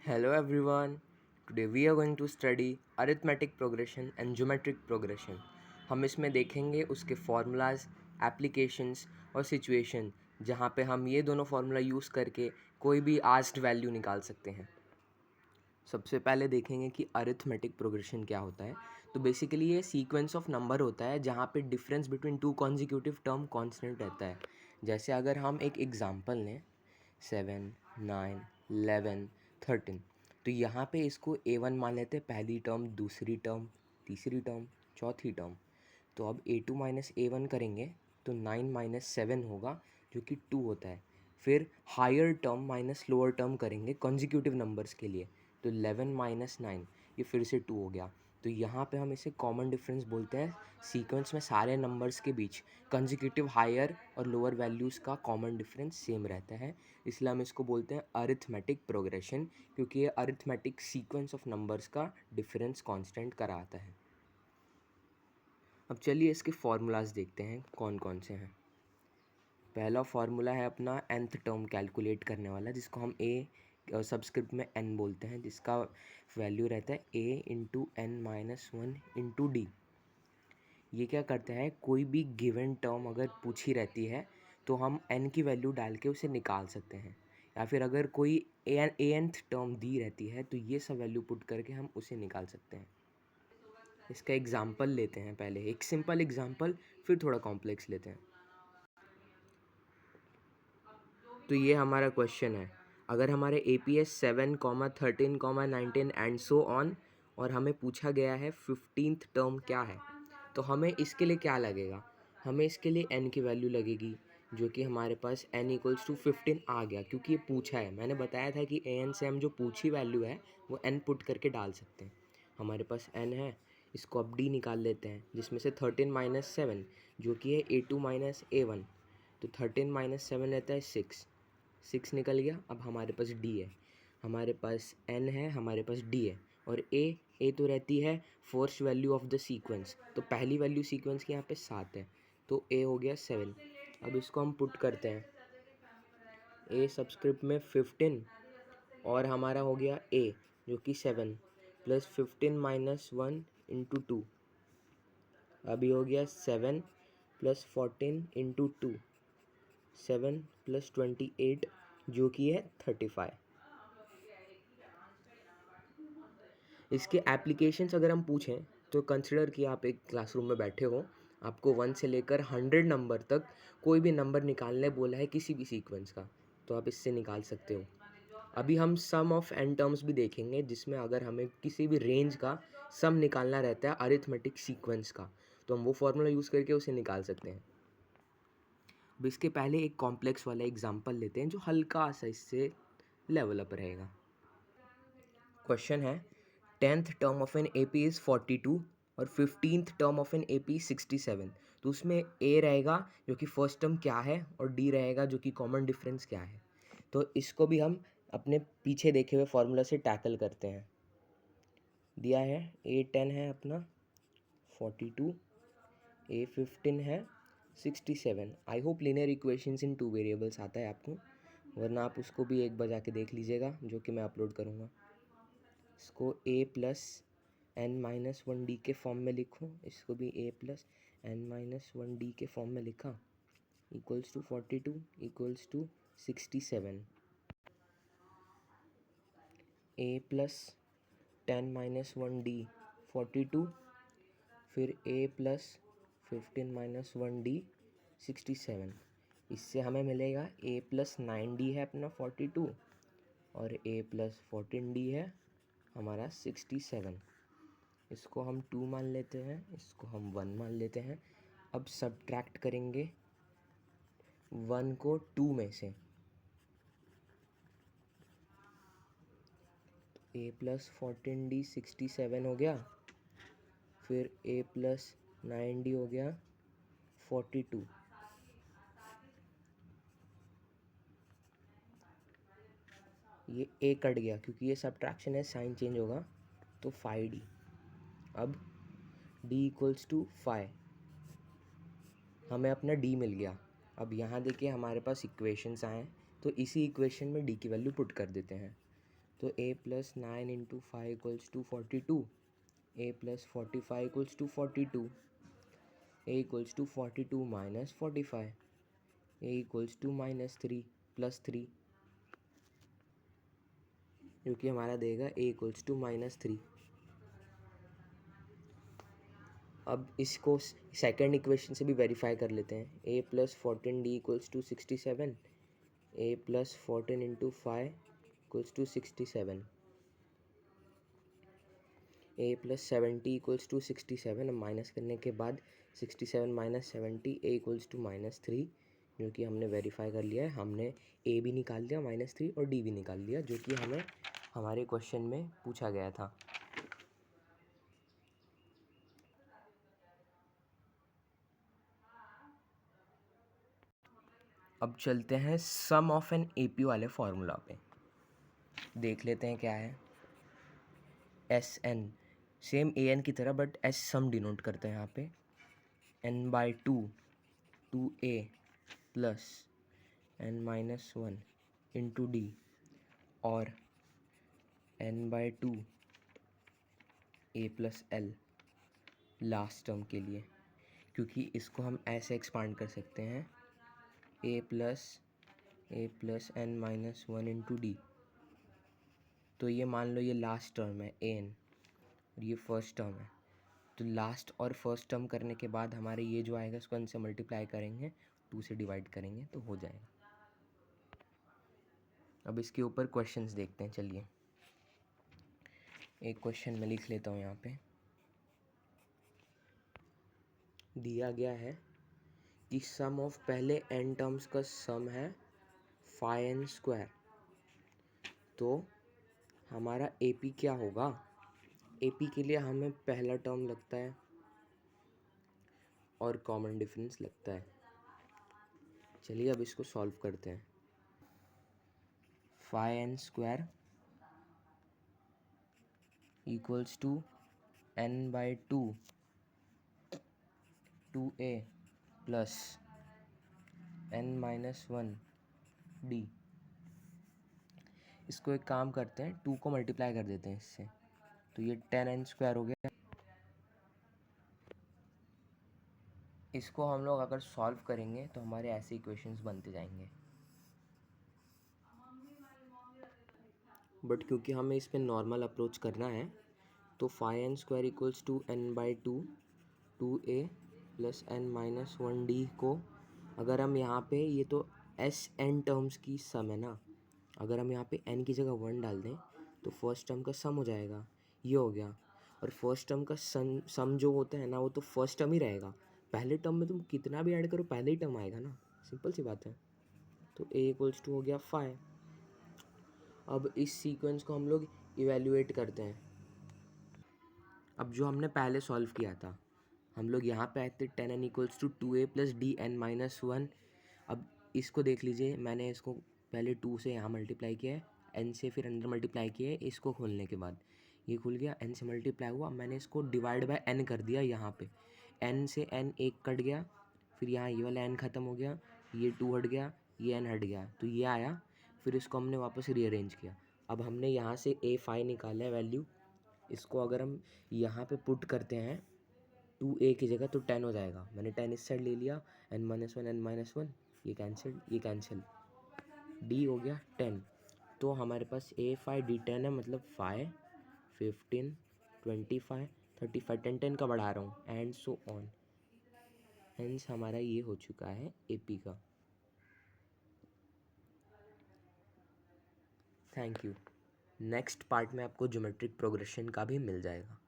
Hello everyone. Today we are going to study arithmetic progression and geometric progression. हम इसमें देखेंगे उसके formulas, applications और situation जहाँ पे हम ये दोनों formula यूज़ करके कोई भी asked value निकाल सकते हैं. सबसे पहले देखेंगे कि अरिथमेटिक प्रोग्रेशन क्या होता है. तो बेसिकली ये सीक्वेंस ऑफ नंबर होता है जहाँ पे difference between two consecutive term constant रहता है. जैसे अगर हम एक एग्जांपल लें 7, 9, 11, 13, तो यहाँ पे इसको A1 मान लेते हैं, पहली टर्म, दूसरी टर्म, तीसरी टर्म, चौथी टर्म. तो अब A2 माइनस A1 करेंगे तो 9 माइनस 7 होगा जो कि 2 होता है. फिर higher term minus lower term करेंगे कॉन्जिक्यूटिव नंबर्स के लिए, तो 11 माइनस 9 ये फिर से 2 हो गया. तो यहाँ पे हम इसे कॉमन डिफरेंस बोलते हैं. सीक्वेंस में सारे नंबर्स के बीच कंजिक्यूटिव हायर और लोअर वैल्यूज़ का कॉमन डिफरेंस सेम रहता है, इसलिए हम इसको बोलते हैं अरिथमेटिक प्रोग्रेशन, क्योंकि ये अरिथमेटिक सीक्वेंस ऑफ नंबर्स का डिफरेंस कांस्टेंट कराता है. अब चलिए इसके फार्मूलाज देखते हैं कौन कौन से हैं. पहला फार्मूला है अपना nth टर्म कैलकुलेट करने वाला, जिसको हम a सबस्क्रिप्ट में n बोलते हैं, जिसका वैल्यू रहता है a into n minus 1 into D. ये क्या करता है, कोई भी गिवन टर्म अगर पूछी रहती है तो हम n की वैल्यू डाल के उसे निकाल सकते हैं, या फिर अगर कोई nth टर्म दी रहती है तो ये सब वैल्यू पुट करके हम उसे निकाल सकते हैं. इसका एग्जाम्पल लेते हैं. पहले एक सिंपल एग्जाम्पल, फिर थोड़ा कॉम्प्लेक्स लेते हैं. तो ये हमारा क्वेश्चन है. अगर हमारे APS 7, 13, 19 एंड सो ऑन, और हमें पूछा गया है 15th टर्म क्या है, तो हमें इसके लिए क्या लगेगा. हमें इसके लिए n की वैल्यू लगेगी, जो कि हमारे पास n इक्वल्स टू 15 आ गया, क्योंकि ये पूछा है. मैंने बताया था कि an से हम जो पूछी वैल्यू है वो n पुट करके डाल सकते हैं. हमारे पास n है, इसको अब d निकाल लेते हैं, जिसमें से 13 माइनस 7 जो कि है A2 माइनस A1. तो 13 माइनस 7 रहता है 6 निकल गया. अब हमारे पास d है, हमारे पास n है, हमारे पास d है, और a तो रहती है first value of the sequence. तो पहली वैल्यू सीक्वेंस की यहाँ पे 7 है, तो a हो गया 7. अब इसको हम पुट करते हैं, a सबस्क्रिप्ट में 15 और हमारा हो गया a जो कि 7 प्लस 15 माइनस 1 इंटू 2. अभी हो गया 7 प्लस 14 इंटू 2, 7 प्लस 28 जो कि है 35. इसके एप्लीकेशंस अगर हम पूछें तो कंसिडर कि आप एक क्लासरूम में बैठे हो, आपको 1 से लेकर 100 नंबर तक कोई भी नंबर निकालने बोला है किसी भी सीक्वेंस का, तो आप इससे निकाल सकते हो. अभी हम सम ऑफ n टर्म्स भी देखेंगे, जिसमें अगर हमें किसी भी रेंज का सम निकालना रहता है अरिथमेटिक सीक्वेंस का, तो हम वो फार्मूला यूज़ करके उसे निकाल सकते हैं. अब इसके पहले एक कॉम्प्लेक्स वाला एग्जाम्पल लेते हैं जो हल्का सा इससे लेवल अप रहेगा. क्वेश्चन है 10th term of an AP is 42 और 15th term of an AP 67. तो उसमें A रहेगा जो कि फर्स्ट टर्म क्या है, और D रहेगा जो कि कॉमन डिफरेंस क्या है. तो इसको भी हम अपने पीछे देखे हुए फार्मूला से टैकल करते हैं. दिया है A10 है अपना 42, A15 है 67. I hope linear equations in 2 variables आता है आपको, वरना आप उसको भी एक बार जाके देख लीजिएगा, जो कि मैं अपलोड करूँगा. इसको a plus n minus 1d के फॉर्म में लिखूँ, इसको भी a plus n minus 1d के फॉर्म में लिखा, equals to 42 equals to 67. a plus 10 minus 1d 42, फिर a प्लस 15 माइनस 1d 67. इससे हमें मिलेगा a प्लस 9d है अपना 42, और a प्लस 14d है हमारा 67. इसको हम 2 मान लेते हैं, इसको हम 1 मान लेते हैं. अब सब्ट्रैक्ट करेंगे 1 को 2 में से, a प्लस 14d 67 हो गया, फिर a प्लस 9d हो गया 42. ये a कट गया क्योंकि ये सब्ट्रैक्शन है, साइन चेंज होगा, तो 5d. अब d इक्वल्स टू 5, हमें अपना d मिल गया. अब यहाँ देखिए हमारे पास इक्वेशंस आए, तो इसी इक्वेशन में d की वैल्यू पुट कर देते हैं. तो a plus 9 into 5 equals to 42, a plus 45 equals to 42, a equals to 42 minus 45, a equals to -3 plus 3, जो कि हमारा देगा a इक्वल्स टू -3। अब इसको सेकंड इक्वेशन से भी वेरीफाई कर लेते हैं। a plus 14d equals to 67, a plus 14 into 5 equals to 67, a plus 70 equals to 67। अब माइनस करने के बाद 67 माइनस 70 a इक्वल्स टू -3, जो कि हमने वेरीफाई कर लिया है। हमने a भी निकाल लिया -3 और d भी निकाल लिया, जो कि हमें हमारे क्वेश्चन में पूछा गया था। अब चलते हैं सम ऑफ एन एपी वाले फॉर्मूला पे, देख लेते हैं क्या है। S N same A N की तरह, बट एस सम डिनोट करते हैं यहाँ पे। N by two a plus n minus 1 into d, और n by two a plus l last term के लिए, क्योंकि इसको हम ऐसे एक्सपांड कर सकते हैं a plus n minus 1 into d. तो ये मान लो ये लास्ट टर्म है ए एन और ये फर्स्ट टर्म है। तो लास्ट और फर्स्ट टर्म करने के बाद हमारे ये जो आएगा इसको एन से मल्टीप्लाई करेंगे, 2 से डिवाइड करेंगे तो हो जाएगा। अब इसके ऊपर क्वेश्चंस देखते हैं। चलिए एक क्वेश्चन मैं लिख लेता हूँ यहाँ पे। दिया गया है कि सम ऑफ पहले एन टर्म्स का सम है 5n²। तो हमारा एपी क्या होगा? एपी के लिए हमें पहला टर्म लगता है और कॉमन डिफरेंस लगता है। चलिए अब इसको सॉल्व करते हैं। 5n² equals to n/2 2a plus n-1 d। इसको एक काम करते हैं, 2 को मल्टीप्लाई कर देते हैं इससे, तो ये 10n² हो गया। इसको हम लोग अगर सॉल्व करेंगे तो हमारे ऐसे इक्वेशंस बनते जाएंगे, बट क्योंकि हमें इस पर नॉर्मल अप्रोच करना है तो 5n² equals to n/2 2a plus n-1d को अगर हम यहाँ पे, ये तो एस एन टर्म्स की सम है ना, अगर हम यहाँ पे n की जगह 1 डाल दें तो फर्स्ट टर्म का सम हो जाएगा, ये हो गया। और फर्स्ट टर्म का सम जो होता है ना वो तो फर्स्ट टर्म ही रहेगा। पहले टर्म में तुम कितना भी ऐड करो पहले ही टर्म आएगा ना, सिंपल सी बात है। तो a इक्वल्स टू हो गया 5। अब इस सीक्वेंस को हम लोग इवेल्युएट करते हैं। अब जो हमने पहले सॉल्व किया था, हम लोग यहाँ पे आए थे 10n equals to 2a plus d n minus 1। अब इसको देख लीजिए, मैंने इसको पहले 2 से यहाँ मल्टीप्लाई किया है, n से फिर अंदर मल्टीप्लाई किया है। इसको खोलने के बाद ये खुल गया, n से मल्टीप्लाई हुआ, मैंने इसको डिवाइड बाय n कर दिया। यहाँ पे n से n एक कट गया, फिर यहाँ ये वाला n ख़त्म हो गया, ये 2 हट गया, ये n हट गया, तो ये आया। फिर इसको हमने वापस रीअरेंज किया। अब हमने यहाँ से a5 निकाला है वैल्यू, इसको अगर हम यहाँ पे पुट करते हैं 2a की जगह तो 10 हो जाएगा। मैंने 10 इस साइड ले लिया, n-1 ये कैंसिल, d हो गया 10। तो हमारे पास a5 d10 है, मतलब 5 15 25 35 10 का बढ़ा रहा हूँ एंड सो ऑन। हेंस हमारा ये हो चुका है एपी का। Thank you. नेक्स्ट पार्ट में आपको ज्योमेट्रिक प्रोग्रेशन का भी मिल जाएगा।